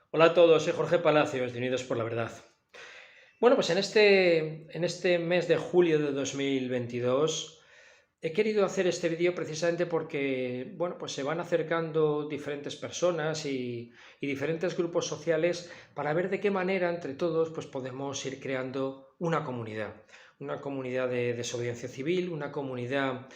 Hola a todos, soy Jorge Palacios de Unidos por la Verdad. Bueno, pues en este mes de julio de 2022 he querido hacer este vídeo precisamente porque, bueno, pues se van acercando diferentes personas y diferentes grupos sociales para ver de qué manera entre todos pues podemos ir creando una comunidad de desobediencia civil, una comunidad,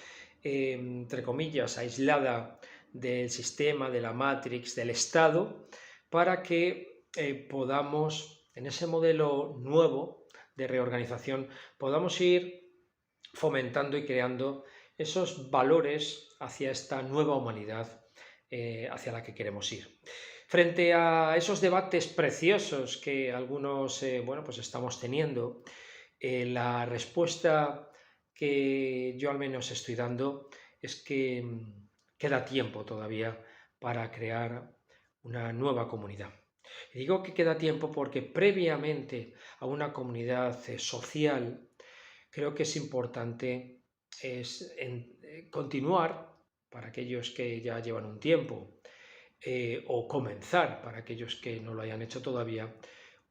entre comillas, aislada del sistema, de la Matrix, del Estado, para que podamos, en ese modelo nuevo de reorganización, podamos ir fomentando y creando esos valores hacia esta nueva humanidad hacia la que queremos ir. Frente a esos debates preciosos que algunos bueno, pues estamos teniendo, la respuesta que yo al menos estoy dando es que queda tiempo todavía para crear una nueva comunidad. Y digo que queda tiempo porque previamente a una comunidad social, creo que es importante continuar para aquellos que ya llevan un tiempo, o comenzar para aquellos que no lo hayan hecho todavía,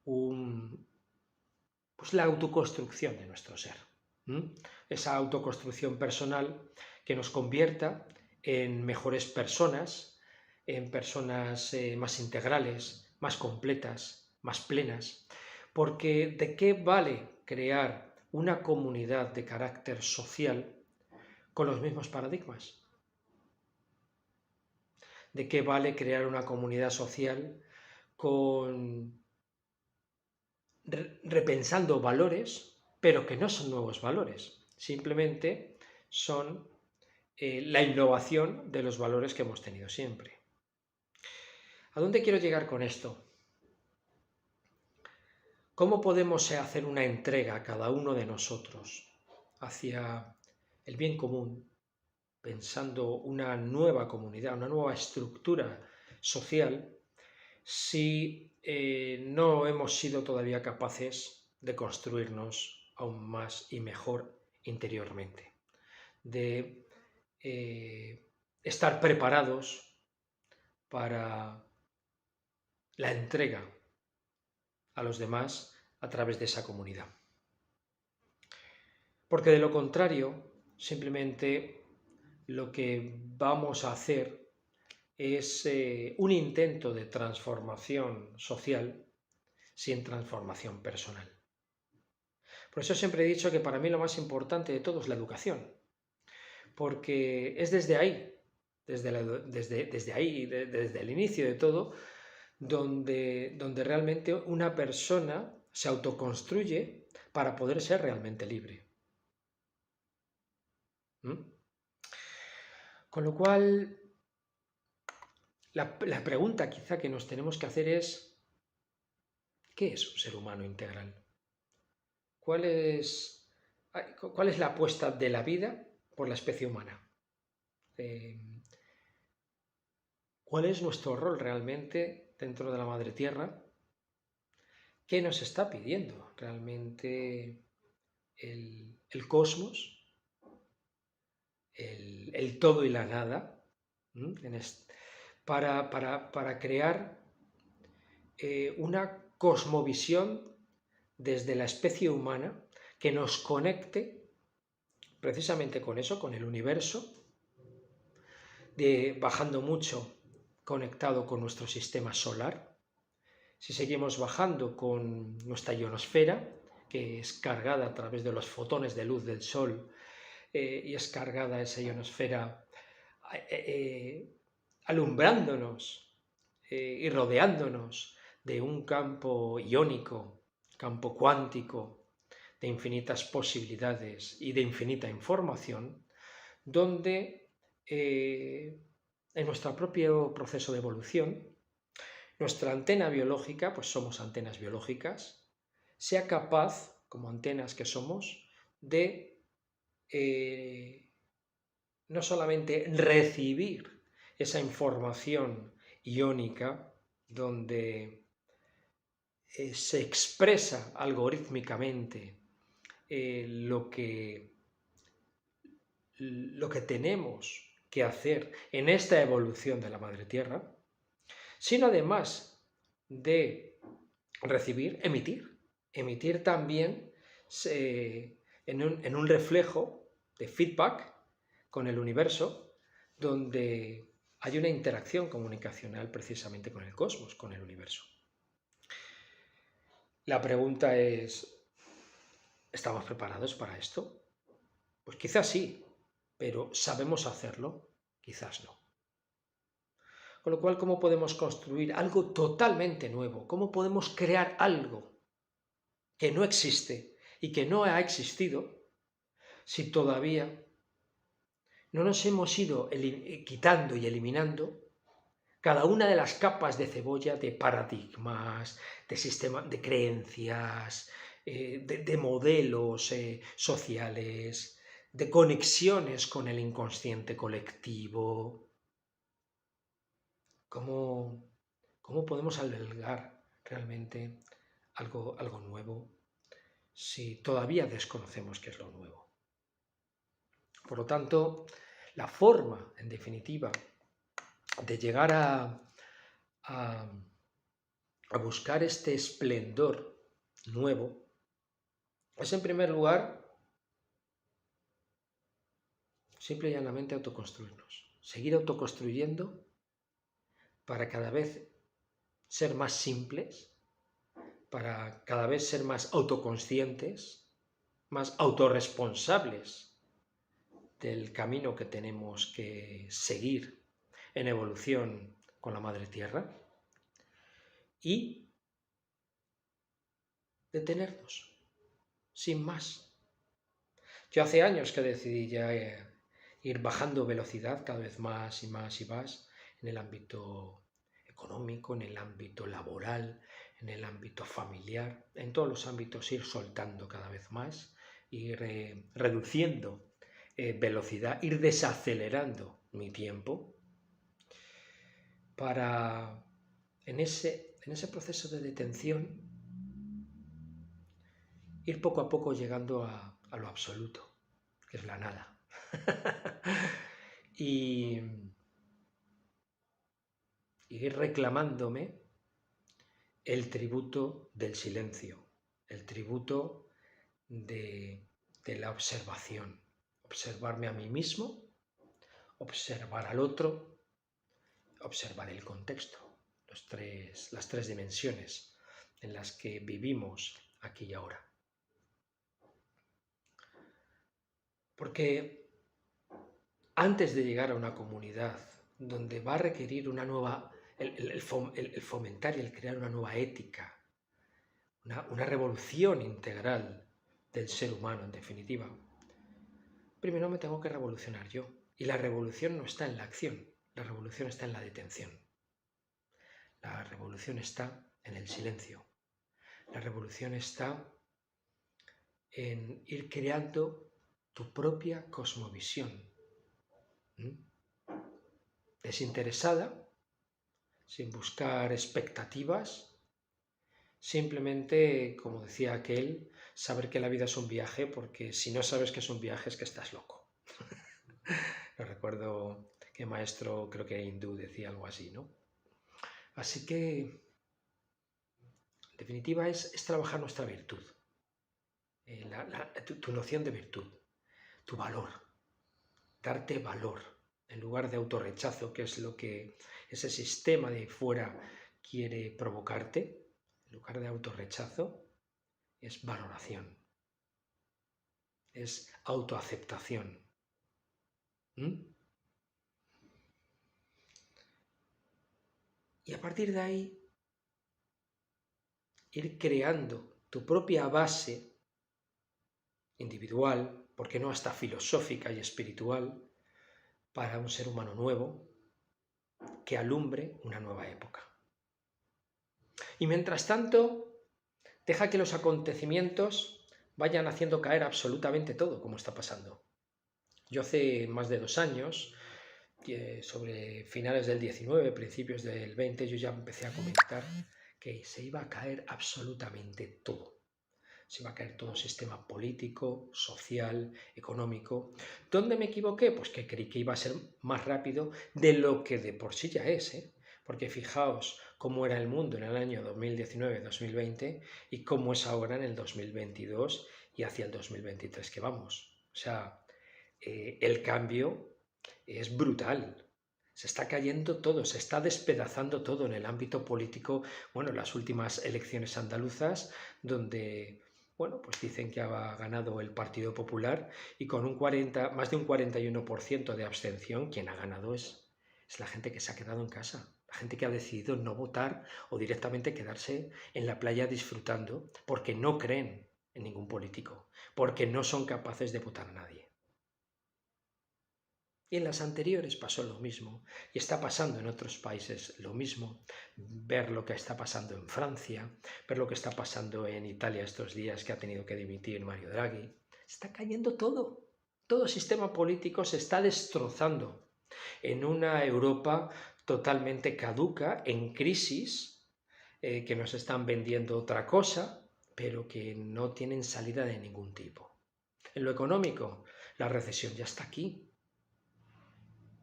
pues la autoconstrucción de nuestro ser. Esa autoconstrucción personal que nos convierta en mejores personas, en personas más integrales, más completas, más plenas. Porque ¿de qué vale crear una comunidad de carácter social con los mismos paradigmas? ¿De qué vale crear una comunidad social con repensando valores, pero que no son nuevos valores, simplemente son la innovación de los valores que hemos tenido siempre? ¿A dónde quiero llegar con esto? ¿Cómo podemos hacer una entrega cada uno de nosotros hacia el bien común, pensando una nueva comunidad, una nueva estructura social, si no hemos sido todavía capaces de construirnos aún más y mejor interiormente, de estar preparados para la entrega a los demás a través de esa comunidad? Porque de lo contrario, simplemente lo que vamos a hacer es un intento de transformación social sin transformación personal. Por eso siempre he dicho que para mí lo más importante de todo es la educación, porque es desde ahí, desde el inicio de todo, donde realmente una persona se autoconstruye para poder ser realmente libre. ¿Mm? Con lo cual, la pregunta quizá que nos tenemos que hacer es, ¿qué es un ser humano integral? ¿Cuál es, cuál es la apuesta de la vida por la especie humana? ¿Cuál es nuestro rol realmente dentro de la Madre Tierra? ¿Qué nos está pidiendo realmente el cosmos, el todo y la nada, para crear una cosmovisión desde la especie humana que nos conecte precisamente con eso, con el universo, bajando mucho conectado con nuestro sistema solar. Si seguimos bajando con nuestra ionosfera, que es cargada a través de los fotones de luz del Sol, y es cargada esa ionosfera alumbrándonos y rodeándonos de un campo iónico, campo cuántico, de infinitas posibilidades y de infinita información, donde en nuestro propio proceso de evolución, nuestra antena biológica, pues somos antenas biológicas, sea capaz, como antenas que somos, de no solamente recibir esa información iónica donde se expresa algorítmicamente lo que tenemos que hacer en esta evolución de la Madre Tierra, sino además de recibir, emitir también en un reflejo de feedback con el universo, donde hay una interacción comunicacional precisamente con el cosmos, con el universo. La pregunta es, ¿estamos preparados para esto? Pues quizás sí, pero ¿sabemos hacerlo? Quizás no. Con lo cual, ¿cómo podemos construir algo totalmente nuevo? ¿Cómo podemos crear algo que no existe y que no ha existido si todavía no nos hemos ido quitando y eliminando cada una de las capas de cebolla de paradigmas, de sistemas, de creencias, de modelos sociales, de conexiones con el inconsciente colectivo? ¿Cómo podemos albergar realmente algo nuevo si todavía desconocemos qué es lo nuevo? Por lo tanto, la forma, en definitiva, de llegar a buscar este esplendor nuevo es, en primer lugar, simple y llanamente autoconstruirnos. Seguir autoconstruyendo para cada vez ser más simples, para cada vez ser más autoconscientes, más autorresponsables del camino que tenemos que seguir en evolución con la Madre Tierra, y detenernos, sin más. Yo hace años que decidí ya ir bajando velocidad cada vez más y más y más en el ámbito económico, en el ámbito laboral, en el ámbito familiar, en todos los ámbitos ir soltando cada vez más, ir reduciendo velocidad, ir desacelerando mi tiempo para, en ese proceso de detención, ir poco a poco llegando a lo absoluto, que es la nada. y ir reclamándome el tributo del silencio, el tributo de la observación. Observarme a mí mismo, observar al otro, observar el contexto, las tres dimensiones en las que vivimos aquí y ahora. Porque antes de llegar a una comunidad donde va a requerir una nueva, el fomentar y el crear una nueva ética, una revolución integral del ser humano, en definitiva, primero me tengo que revolucionar yo. Y la revolución no está en la acción, la revolución está en la detención. La revolución está en el silencio. La revolución está en ir creando tu propia cosmovisión, desinteresada, sin buscar expectativas, simplemente, como decía aquel, saber que la vida es un viaje, porque si no sabes que es un viaje es que estás loco. No recuerdo qué maestro, creo que hindú, decía algo así, ¿no? Así que, en definitiva, es trabajar nuestra virtud, tu noción de virtud, tu valor, darte valor, en lugar de autorrechazo, que es lo que ese sistema de fuera quiere provocarte. En lugar de autorrechazo, es valoración, es autoaceptación. Y a partir de ahí, ir creando tu propia base individual, porque no hasta filosófica y espiritual, para un ser humano nuevo que alumbre una nueva época. Y mientras tanto, deja que los acontecimientos vayan haciendo caer absolutamente todo, como está pasando. Yo hace más de 2 años, sobre finales del 19, principios del 20, yo ya empecé a comentar que se iba a caer absolutamente todo. Se iba a caer todo sistema político, social, económico. ¿Dónde me equivoqué? Pues que creí que iba a ser más rápido de lo que de por sí ya es, porque fijaos cómo era el mundo en el año 2019-2020 y cómo es ahora en el 2022 y hacia el 2023 que vamos. O sea, el cambio es brutal. Se está cayendo todo, se está despedazando todo en el ámbito político. Bueno, las últimas elecciones andaluzas, donde, bueno, pues dicen que ha ganado el Partido Popular y con más de un 41% de abstención, quien ha ganado es la gente que se ha quedado en casa, la gente que ha decidido no votar o directamente quedarse en la playa disfrutando porque no creen en ningún político, porque no son capaces de votar a nadie. Y en las anteriores pasó lo mismo, y está pasando en otros países lo mismo. Ver lo que está pasando en Francia, ver lo que está pasando en Italia estos días que ha tenido que dimitir Mario Draghi. Está cayendo todo. Todo sistema político se está destrozando en una Europa totalmente caduca, en crisis, que nos están vendiendo otra cosa, pero que no tienen salida de ningún tipo. En lo económico, la recesión ya está aquí.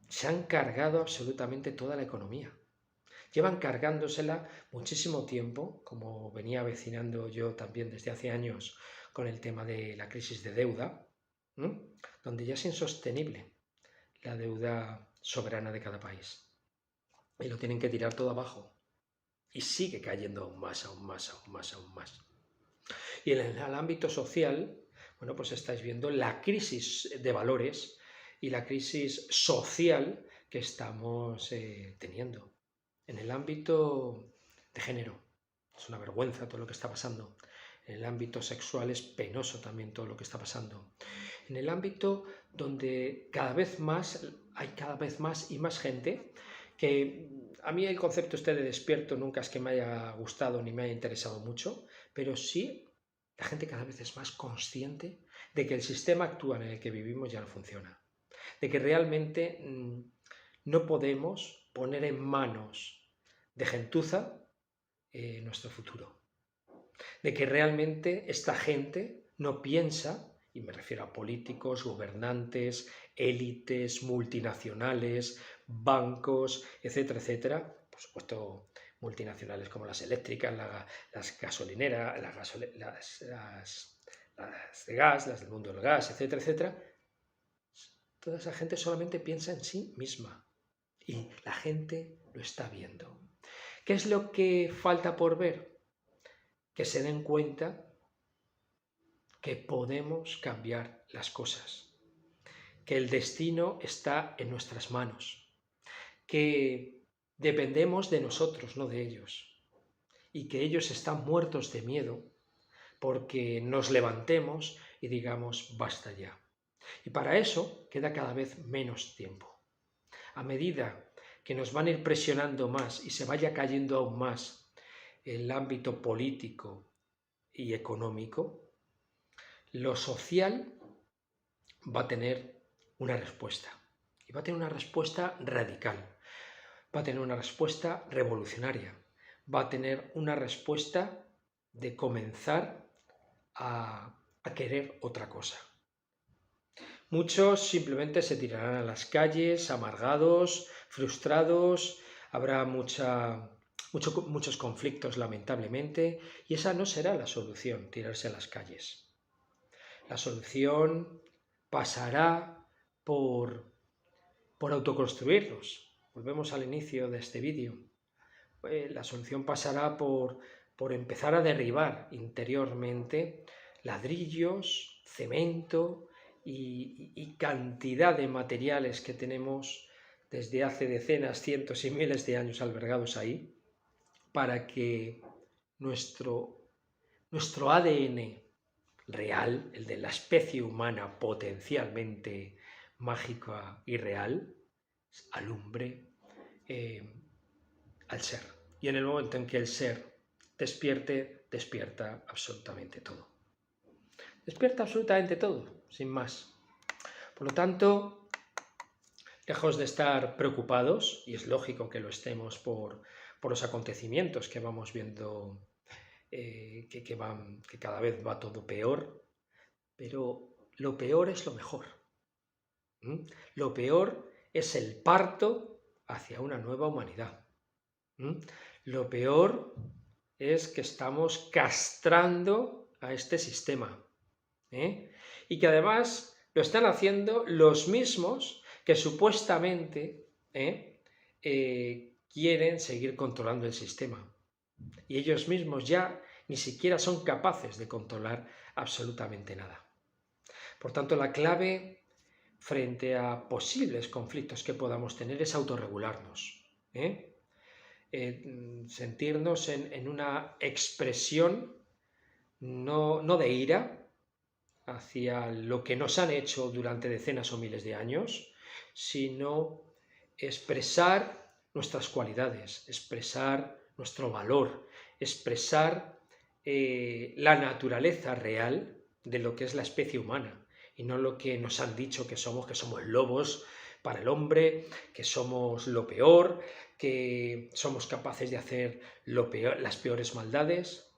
Se han cargado absolutamente toda la economía. Llevan cargándosela muchísimo tiempo, como venía avecinando yo también desde hace años con el tema de la crisis de deuda, donde ya es insostenible la deuda soberana de cada país. Y lo tienen que tirar todo abajo. Y sigue cayendo aún más, aún más, aún más, aún más. Y en el ámbito social, bueno, pues estáis viendo la crisis de valores y la crisis social que estamos teniendo. En el ámbito de género, es una vergüenza todo lo que está pasando. En el ámbito sexual es penoso también todo lo que está pasando. En el ámbito donde hay cada vez más y más gente que a mí el concepto este de despierto nunca es que me haya gustado ni me haya interesado mucho, pero sí la gente cada vez es más consciente de que el sistema actual en el que vivimos ya no funciona, de que realmente no podemos poner en manos de gentuza nuestro futuro, de que realmente esta gente no piensa, y me refiero a políticos, gobernantes, élites, multinacionales, bancos, etcétera, etcétera, por supuesto multinacionales como las eléctricas, las gasolineras, las de gas, las del mundo del gas, etcétera, etcétera. Toda esa gente solamente piensa en sí misma y la gente lo está viendo. ¿Qué es lo que falta por ver? Que se den cuenta que podemos cambiar las cosas, que el destino está en nuestras manos, que dependemos de nosotros, no de ellos, y que ellos están muertos de miedo porque nos levantemos y digamos basta ya. Y para eso queda cada vez menos tiempo. A medida que nos van a ir presionando más y se vaya cayendo aún más el ámbito político y económico, lo social va a tener una respuesta. Y va a tener una respuesta radical. Va a tener una respuesta revolucionaria. Va a tener una respuesta de comenzar a querer otra cosa. Muchos simplemente se tirarán a las calles, amargados, frustrados, habrá muchos conflictos lamentablemente, y esa no será la solución, tirarse a las calles. La solución pasará por autoconstruirnos. Volvemos al inicio de este vídeo. La solución pasará por empezar a derribar interiormente ladrillos, cemento y cantidad de materiales que tenemos desde hace decenas, cientos y miles de años albergados ahí, para que nuestro ADN real, el de la especie humana potencialmente mágica y real, alumbre al ser. Y en el momento en que el ser despierte, despierta absolutamente todo. Despierta absolutamente todo, sin más. Por lo tanto, lejos de estar preocupados, y es lógico que lo estemos por los acontecimientos que vamos viendo, que cada vez va todo peor, pero lo peor es lo mejor. Lo peor es el parto hacia una nueva humanidad. ¿Mm? Lo peor es que estamos castrando a este sistema, ¿eh? Y que además lo están haciendo los mismos que supuestamente quieren seguir controlando el sistema. Y ellos mismos ya ni siquiera son capaces de controlar absolutamente nada. Por tanto, la clave frente a posibles conflictos que podamos tener es autorregularnos, sentirnos en una expresión no de ira hacia lo que nos han hecho durante decenas o miles de años, sino expresar nuestras cualidades, expresar nuestro valor, expresar la naturaleza real de lo que es la especie humana y no lo que nos han dicho que somos lobos para el hombre, que somos lo peor, que somos capaces de hacer las peores maldades,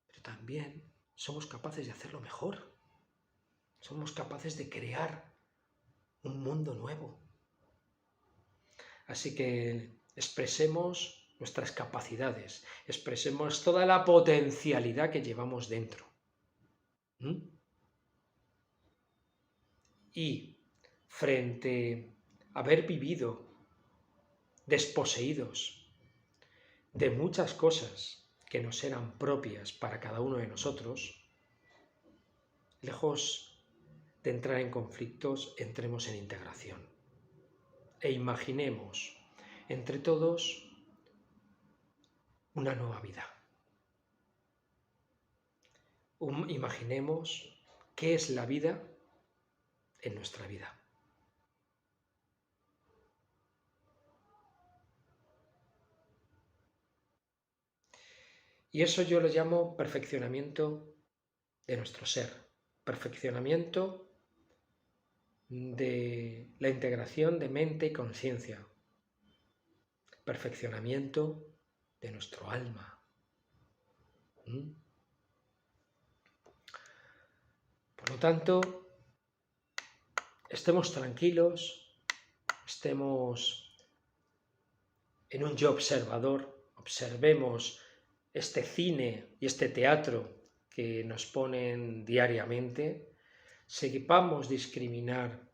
pero también somos capaces de hacerlo mejor. Somos capaces de crear un mundo nuevo. Así que expresemos nuestras capacidades, expresemos toda la potencialidad que llevamos dentro. Y frente a haber vivido desposeídos de muchas cosas que nos eran propias para cada uno de nosotros, lejos de entrar en conflictos, entremos en integración. E imaginemos entre todos una nueva vida. Imaginemos qué es la vida en nuestra vida. Y eso yo lo llamo perfeccionamiento de nuestro ser, perfeccionamiento de la integración de mente y conciencia, perfeccionamiento de nuestro alma. Por lo tanto, estemos tranquilos, estemos en un yo observador, observemos este cine y este teatro que nos ponen diariamente, sepamos discriminar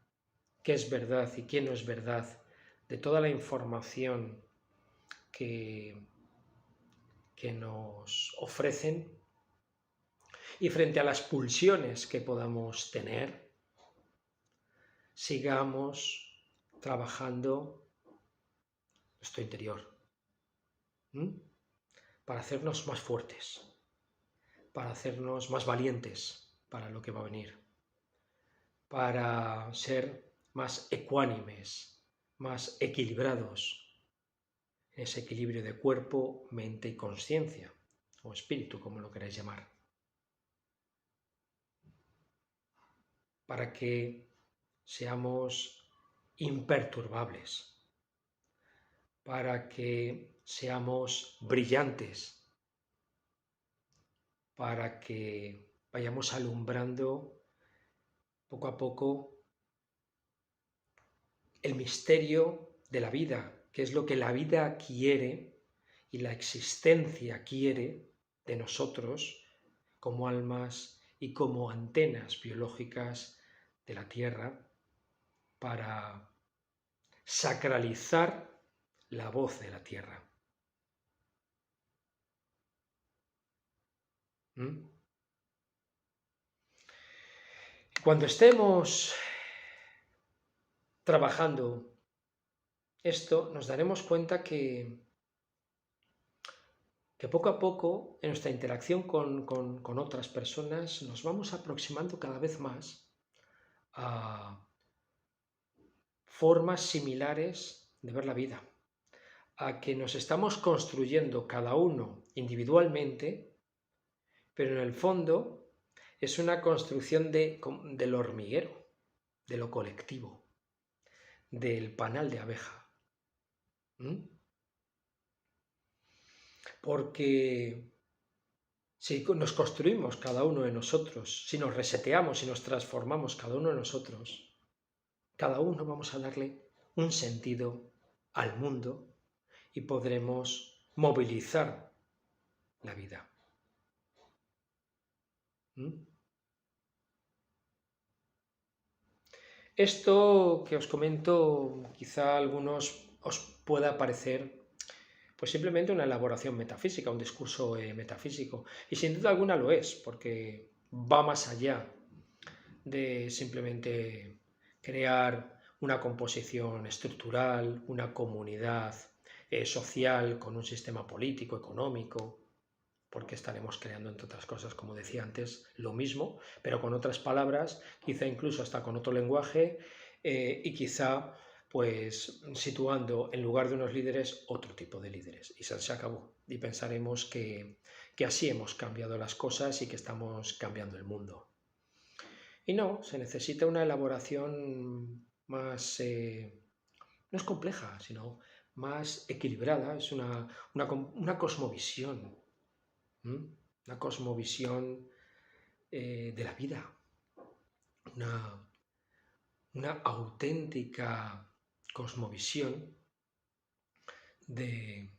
qué es verdad y qué no es verdad de toda la información que nos ofrecen, y frente a las pulsiones que podamos tener, sigamos trabajando nuestro interior para hacernos más fuertes, para hacernos más valientes para lo que va a venir, para ser más ecuánimes, más equilibrados, en ese equilibrio de cuerpo, mente y conciencia, o espíritu, como lo queráis llamar, para que seamos imperturbables, para que seamos brillantes, para que vayamos alumbrando poco a poco el misterio de la vida, que es lo que la vida quiere y la existencia quiere de nosotros como almas y como antenas biológicas de la Tierra para sacralizar la voz de la Tierra. Cuando estemos trabajando esto, nos daremos cuenta que poco a poco, en nuestra interacción con otras personas, nos vamos aproximando cada vez más a formas similares de ver la vida, a que nos estamos construyendo cada uno individualmente, pero en el fondo es una construcción del hormiguero, de lo colectivo, del panal de abeja. Porque si nos construimos cada uno de nosotros, si nos reseteamos y nos transformamos cada uno de nosotros, cada uno vamos a darle un sentido al mundo y podremos movilizar la vida. ¿Mm? Esto que os comento, quizá a algunos os pueda parecer pues simplemente una elaboración metafísica, un discurso metafísico. Y sin duda alguna lo es, porque va más allá de simplemente crear una composición estructural, una comunidad social con un sistema político, económico, porque estaremos creando, entre otras cosas, como decía antes, lo mismo, pero con otras palabras, quizá incluso hasta con otro lenguaje, y quizá pues situando en lugar de unos líderes otro tipo de líderes. Y se acabó. Y pensaremos que así hemos cambiado las cosas y que estamos cambiando el mundo. Y no, se necesita una elaboración más, no es compleja, sino más equilibrada, es una cosmovisión. ¿Mm? Una cosmovisión de la vida, una, una auténtica cosmovisión de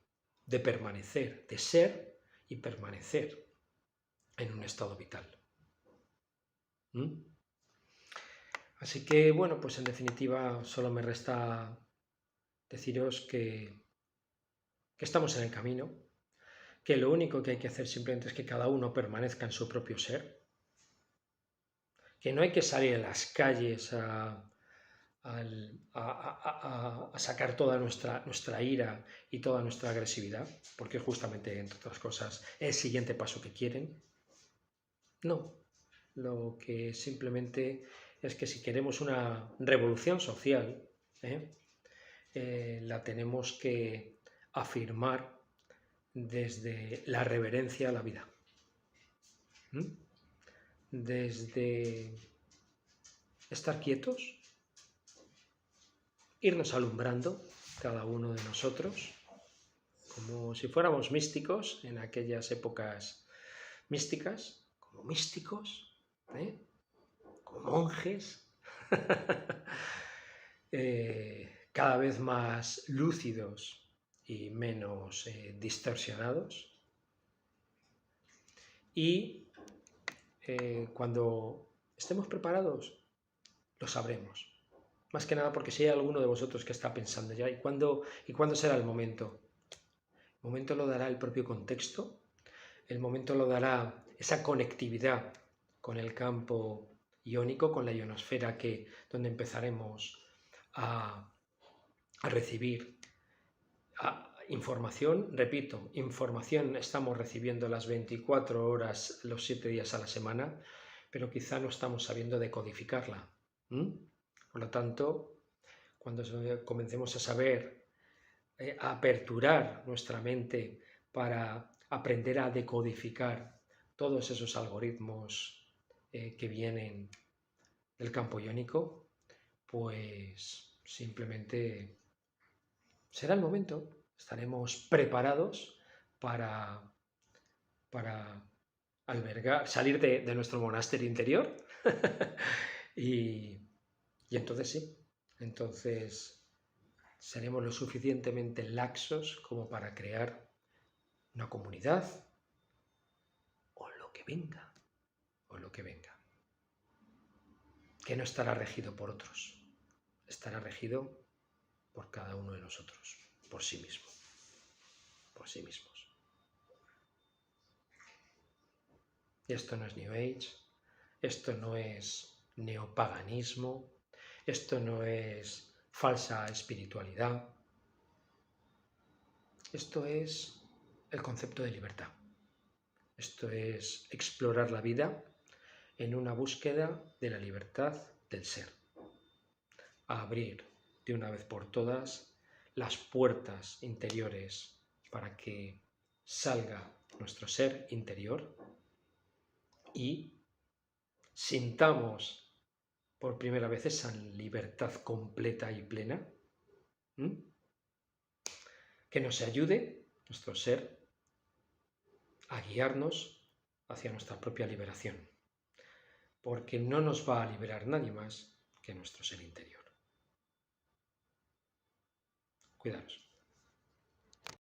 permanecer, de ser y permanecer en un estado vital. ¿Mm? Así que, bueno, pues en definitiva solo me resta deciros que estamos en el camino, que lo único que hay que hacer simplemente es que cada uno permanezca en su propio ser, que no hay que salir a las calles a sacar toda nuestra ira y toda nuestra agresividad, porque es justamente, entre otras cosas, el siguiente paso que quieren. No, lo que simplemente es que si queremos una revolución social, la tenemos que afirmar desde la reverencia a la vida. Desde estar quietos, irnos alumbrando cada uno de nosotros, como si fuéramos místicos en aquellas épocas místicas, como místicos, como monjes, cada vez más lúcidos y menos distorsionados. Y cuando estemos preparados, lo sabremos. Más que nada porque si hay alguno de vosotros que está pensando ya, ¿y cuándo será el momento? El momento lo dará el propio contexto, el momento lo dará esa conectividad con el campo iónico, con la ionosfera, donde empezaremos a recibir información. Repito, información estamos recibiendo las 24 horas, los 7 días a la semana, pero quizá no estamos sabiendo decodificarla. Por lo tanto, cuando comencemos a saber, a aperturar nuestra mente para aprender a decodificar todos esos algoritmos que vienen del campo iónico, pues simplemente será el momento. Estaremos preparados para albergar, salir de nuestro monasterio interior y entonces sí, entonces seremos lo suficientemente laxos como para crear una comunidad o lo que venga, que no estará regido por otros, estará regido por cada uno de nosotros, por sí mismo, por sí mismos. Y esto no es New Age, esto no es neopaganismo, esto no es falsa espiritualidad, esto es el concepto de libertad. Esto es explorar la vida en una búsqueda de la libertad del ser. A abrir de una vez por todas las puertas interiores para que salga nuestro ser interior y sintamos por primera vez esa libertad completa y plena, que nos ayude nuestro ser a guiarnos hacia nuestra propia liberación, porque no nos va a liberar nadie más que nuestro ser interior. Cuidaros.